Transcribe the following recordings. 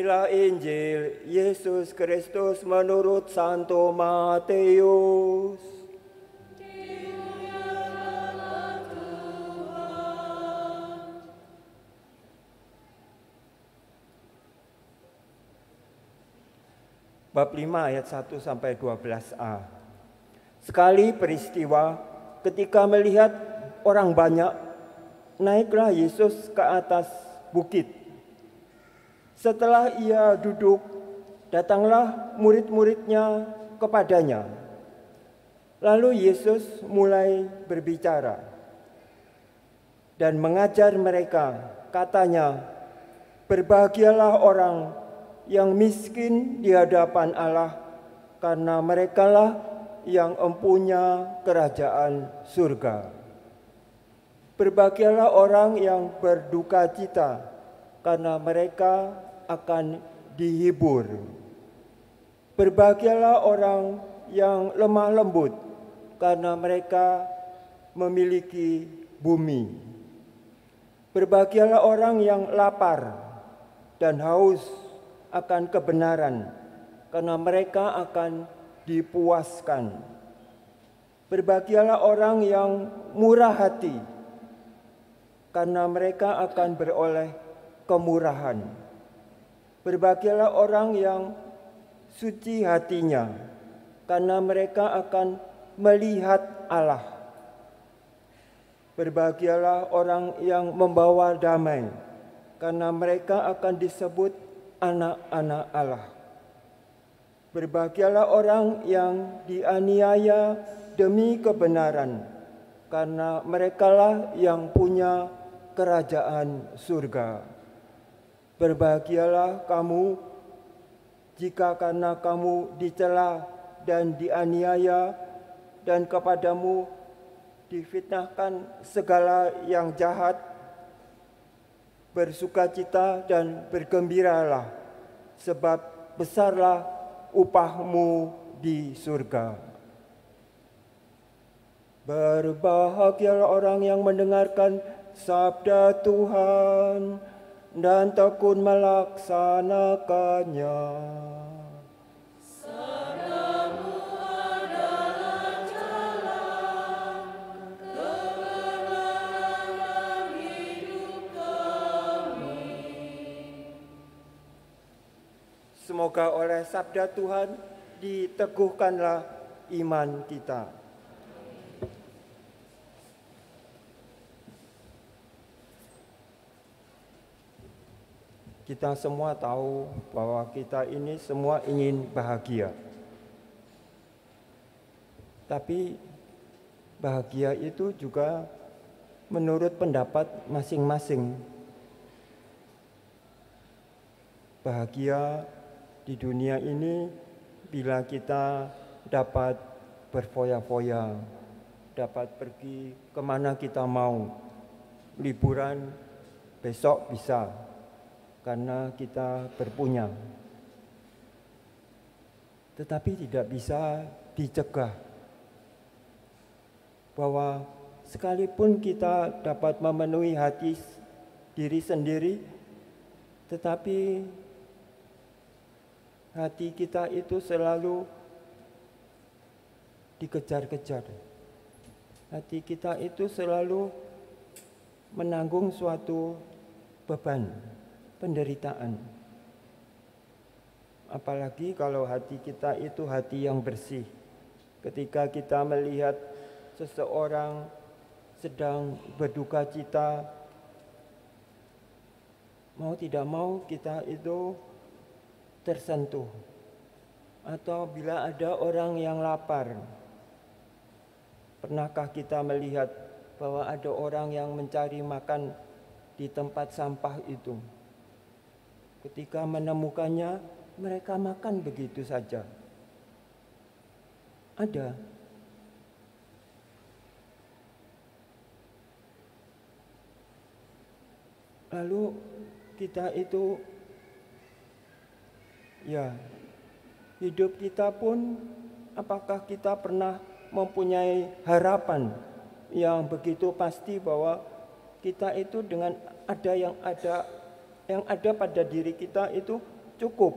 Inilah Injil Yesus Kristus menurut Santo Matius. Bab 5 ayat 1 sampai 12a. Sekali peristiwa ketika melihat orang banyak, naiklah Yesus ke atas bukit. Setelah ia duduk, datanglah murid-muridnya kepadanya. Lalu Yesus mulai berbicara dan mengajar mereka. Katanya, "Berbahagialah orang yang miskin di hadapan Allah, karena merekalah yang empunya kerajaan surga. Berbahagialah orang yang berduka cita, karena mereka akan dihibur. Berbahagialah orang yang lemah lembut, karena mereka memiliki bumi. Berbahagialah orang yang lapar dan haus akan kebenaran, karena mereka akan dipuaskan. Berbahagialah orang yang murah hati, karena mereka akan beroleh kemurahan. Berbahagialah orang yang suci hatinya, karena mereka akan melihat Allah. Berbahagialah orang yang membawa damai, karena mereka akan disebut anak-anak Allah. Berbahagialah orang yang dianiaya demi kebenaran, karena merekalah yang punya kerajaan surga. Berbahagialah kamu jika karena kamu dicela dan dianiaya dan kepadamu difitnahkan segala yang jahat. Bersukacita dan bergembiralah, sebab besarlah upahmu di surga. Berbahagialah orang yang mendengarkan sabda Tuhan dan tekun melaksanakannya. Semoga oleh sabda Tuhan diteguhkanlah iman kita. Kita semua tahu bahwa kita ini semua ingin bahagia. Tapi bahagia itu juga menurut pendapat masing-masing. Bahagia di dunia ini bila kita dapat berfoya-foya, dapat pergi kemana kita mau, liburan besok bisa, karena kita berpunya. Tetapi tidak bisa dicegah bahwa sekalipun kita dapat memenuhi hati diri sendiri, tetapi hati kita itu selalu dikejar-kejar. Hati kita itu selalu menanggung suatu beban, penderitaan. Apalagi kalau hati kita itu hati yang bersih. Ketika kita melihat seseorang sedang berduka cita, mau tidak mau kita itu tersentuh. Atau bila ada orang yang lapar, pernahkah kita melihat bahwa ada orang yang mencari makan di tempat sampah itu? Ketika menemukannya, mereka makan begitu saja. Ada. Lalu kita itu hidup kita pun, apakah kita pernah mempunyai harapan yang begitu pasti bahwa kita itu dengan yang ada pada diri kita itu cukup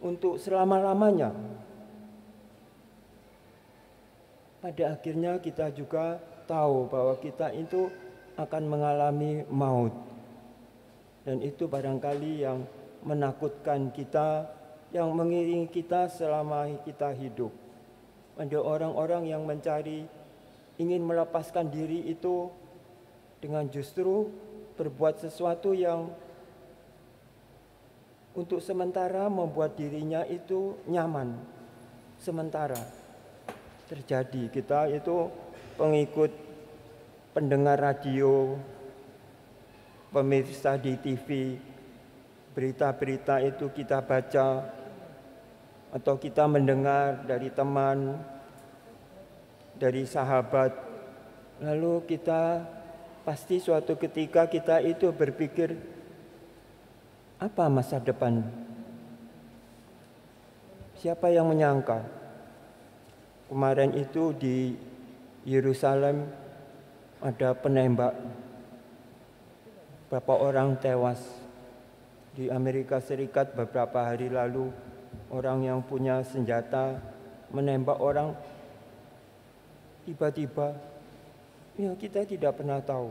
untuk selama-lamanya. Pada akhirnya kita juga tahu bahwa kita itu akan mengalami maut. Dan itu barangkali yang menakutkan kita, yang mengiringi kita selama kita hidup. Ada orang-orang yang mencari, ingin melepaskan diri itu dengan justru berbuat sesuatu yang untuk sementara membuat dirinya itu nyaman. Sementara terjadi, kita itu pengikut pendengar radio, pemirsa di TV, berita-berita itu kita baca atau kita mendengar dari teman, dari sahabat. Lalu kita pasti suatu ketika kita itu berpikir, apa masa depan? Siapa yang menyangka? Kemarin itu di Yerusalem ada penembak, beberapa orang tewas. Di Amerika Serikat beberapa hari lalu, orang yang punya senjata menembak orang tiba-tiba, ya kita tidak pernah tahu.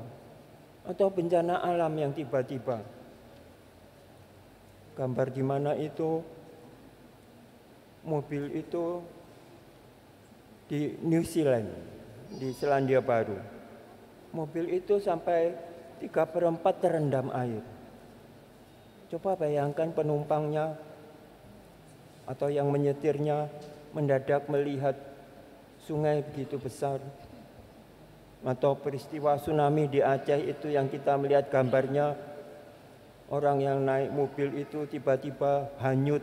Atau bencana alam yang tiba-tiba. Gambar di mana itu mobil itu di New Zealand, di Selandia Baru. Mobil itu sampai 3/4 terendam air. Coba bayangkan penumpangnya atau yang menyetirnya mendadak melihat sungai begitu besar. Atau peristiwa tsunami di Aceh itu yang kita melihat gambarnya, orang yang naik mobil itu tiba-tiba hanyut,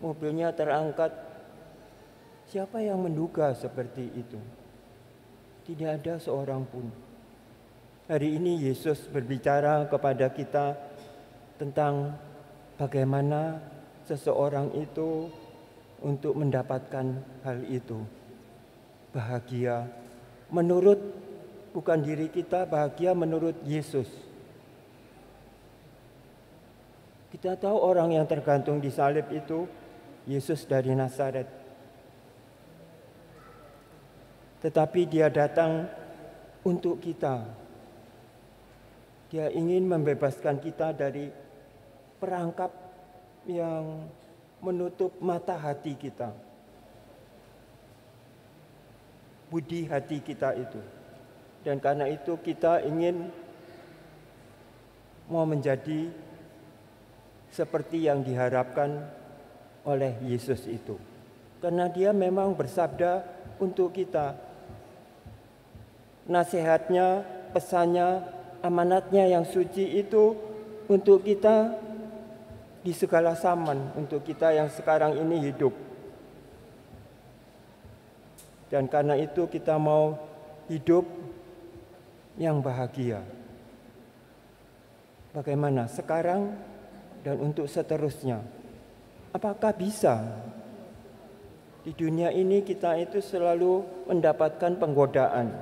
mobilnya terangkat. Siapa yang menduga seperti itu? Tidak ada seorang pun. Hari ini Yesus berbicara kepada kita tentang bagaimana seseorang itu untuk mendapatkan hal itu. Bahagia menurut bukan diri kita, bahagia menurut Yesus. Kita tahu orang yang tergantung di salib itu Yesus dari Nazaret. Tetapi dia datang untuk kita. Dia ingin membebaskan kita dari perangkap yang menutup mata hati kita. Budi hati kita itu. Dan karena itu kita ingin mau menjadi seperti yang diharapkan oleh Yesus itu. Karena dia memang bersabda untuk kita. Nasihatnya, pesannya, amanatnya yang suci itu untuk kita di segala zaman, untuk kita yang sekarang ini hidup. Dan karena itu kita mau hidup yang bahagia. Bagaimana sekarang dan untuk seterusnya? Apakah bisa? Di dunia ini kita itu selalu mendapatkan penggodaan.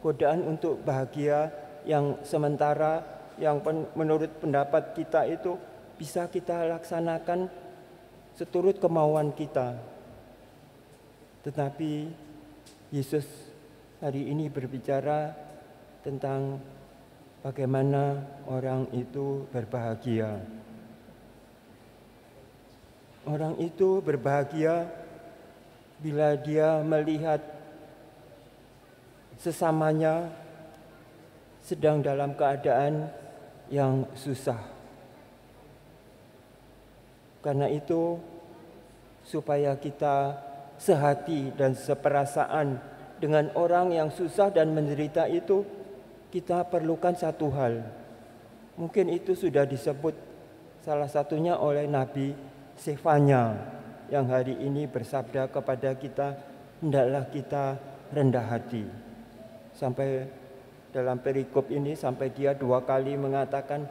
Godaan untuk bahagia yang sementara, yang menurut pendapat kita itu bisa kita laksanakan seturut kemauan kita. Tetapi Yesus hari ini berbicara tentang bagaimana orang itu berbahagia. Orang itu berbahagia bila dia melihat sesamanya sedang dalam keadaan yang susah. Karena itu, supaya kita sehati dan seperasaan dengan orang yang susah dan menderita itu, kita perlukan satu hal. Mungkin itu sudah disebut salah satunya oleh Nabi Sefanya yang hari ini bersabda kepada kita, hendaklah kita rendah hati. Sampai dalam perikop ini sampai dia 2 kali mengatakan,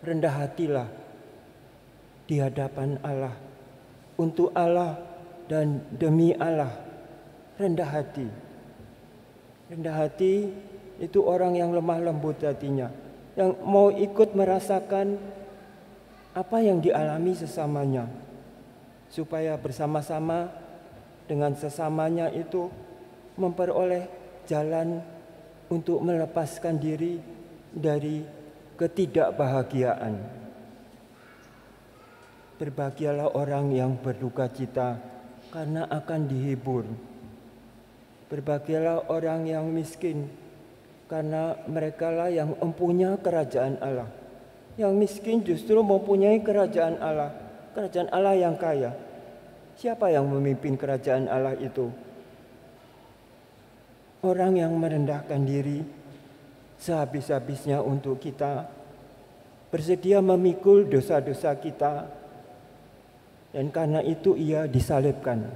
rendah hatilah di hadapan Allah, untuk Allah dan demi Allah. Rendah hati. Rendah hati itu orang yang lemah lembut hatinya, yang mau ikut merasakan apa yang dialami sesamanya, supaya bersama-sama dengan sesamanya itu memperoleh jalan untuk melepaskan diri dari ketidakbahagiaan. Berbahagialah orang yang berduka cita, karena akan dihibur. Berbahagialah orang yang miskin, karena merekalah yang mempunyai kerajaan Allah. Yang miskin justru mempunyai kerajaan Allah yang kaya. Siapa yang memimpin kerajaan Allah itu? Orang yang merendahkan diri sehabis-habisnya untuk kita, bersedia memikul dosa-dosa kita, dan karena itu ia disalibkan.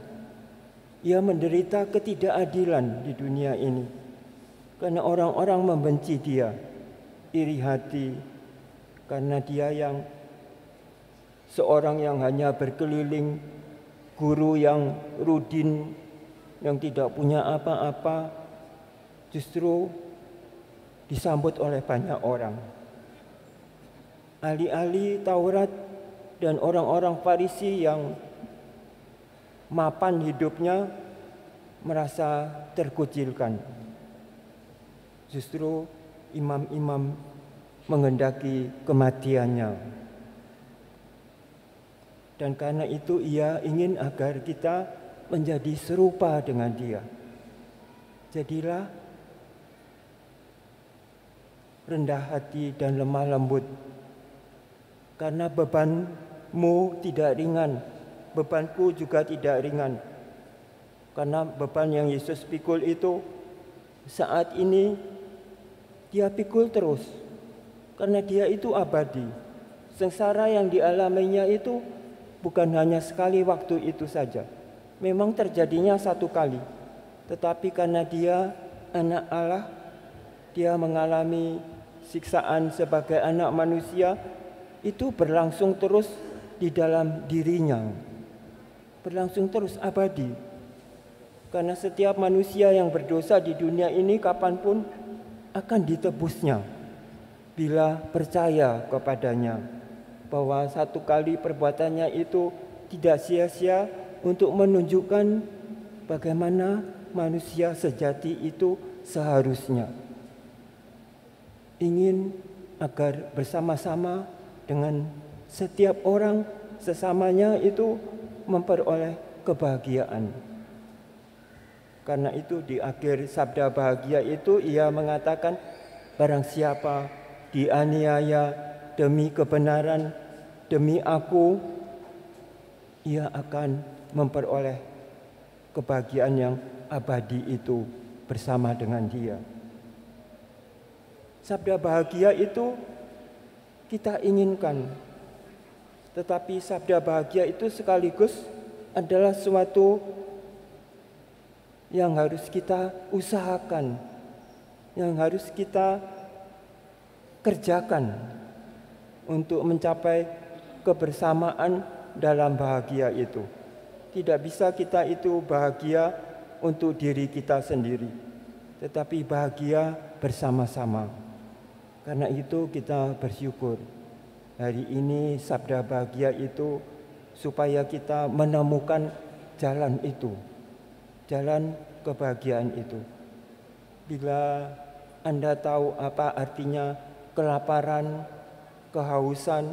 Ia menderita ketidakadilan di dunia ini, karena orang-orang membenci dia, iri hati, karena dia yang seorang yang hanya berkeliling, guru yang rudin, yang tidak punya apa-apa, justru disambut oleh banyak orang. Ahli-ahli Taurat dan orang-orang Farisi yang mapan hidupnya merasa terkucilkan. Justru imam-imam menghendaki kematiannya. Dan karena itu ia ingin agar kita menjadi serupa dengan dia. Jadilah rendah hati dan lemah lembut, karena bebanmu tidak ringan, bebanku juga tidak ringan. Karena beban yang Yesus pikul itu saat ini dia pikul terus, karena dia itu abadi. Sengsara yang dialaminya itu bukan hanya sekali waktu itu saja, memang terjadinya satu kali, tetapi karena dia anak Allah, dia mengalami siksaan sebagai anak manusia, itu berlangsung terus di dalam dirinya, berlangsung terus abadi. Karena setiap manusia yang berdosa di dunia ini kapanpun akan ditebusnya bila percaya kepadanya, bahwa satu kali perbuatannya itu tidak sia-sia untuk menunjukkan bagaimana manusia sejati itu seharusnya. Ingin agar bersama-sama dengan setiap orang sesamanya itu memperoleh kebahagiaan. Karena itu di akhir sabda bahagia itu ia mengatakan, barang siapa dianiaya demi kebenaran, demi aku, ia akan memperoleh kebahagiaan yang abadi itu bersama dengan dia. Sabda bahagia itu kita inginkan, tetapi sabda bahagia itu sekaligus adalah suatu yang harus kita usahakan, yang harus kita kerjakan untuk mencapai kebersamaan dalam bahagia itu. Tidak bisa kita itu bahagia untuk diri kita sendiri, tetapi bahagia bersama-sama. Karena itu kita bersyukur hari ini sabda bahagia itu, supaya kita menemukan jalan itu, jalan kebahagiaan itu. Bila Anda tahu apa artinya kelaparan, kehausan,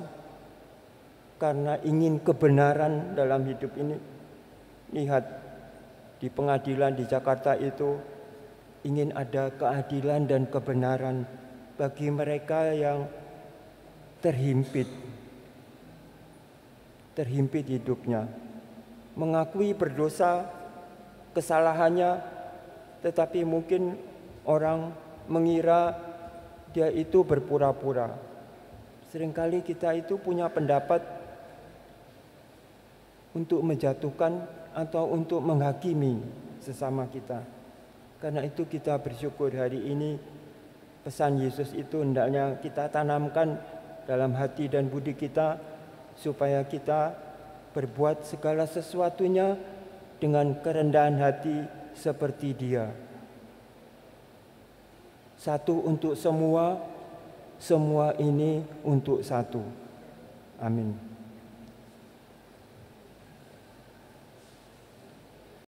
karena ingin kebenaran dalam hidup ini, lihat di pengadilan di Jakarta itu ingin ada keadilan dan kebenaran bagi mereka yang terhimpit hidupnya, mengakui berdosa kesalahannya, tetapi mungkin orang mengira dia itu berpura-pura. Seringkali kita itu punya pendapat untuk menjatuhkan atau untuk menghakimi sesama kita. Karena itu kita bersyukur hari ini pesan Yesus itu hendaknya kita tanamkan dalam hati dan budi kita, supaya kita berbuat segala sesuatunya dengan kerendahan hati seperti Dia. Satu untuk semua, semua ini untuk satu. Amin.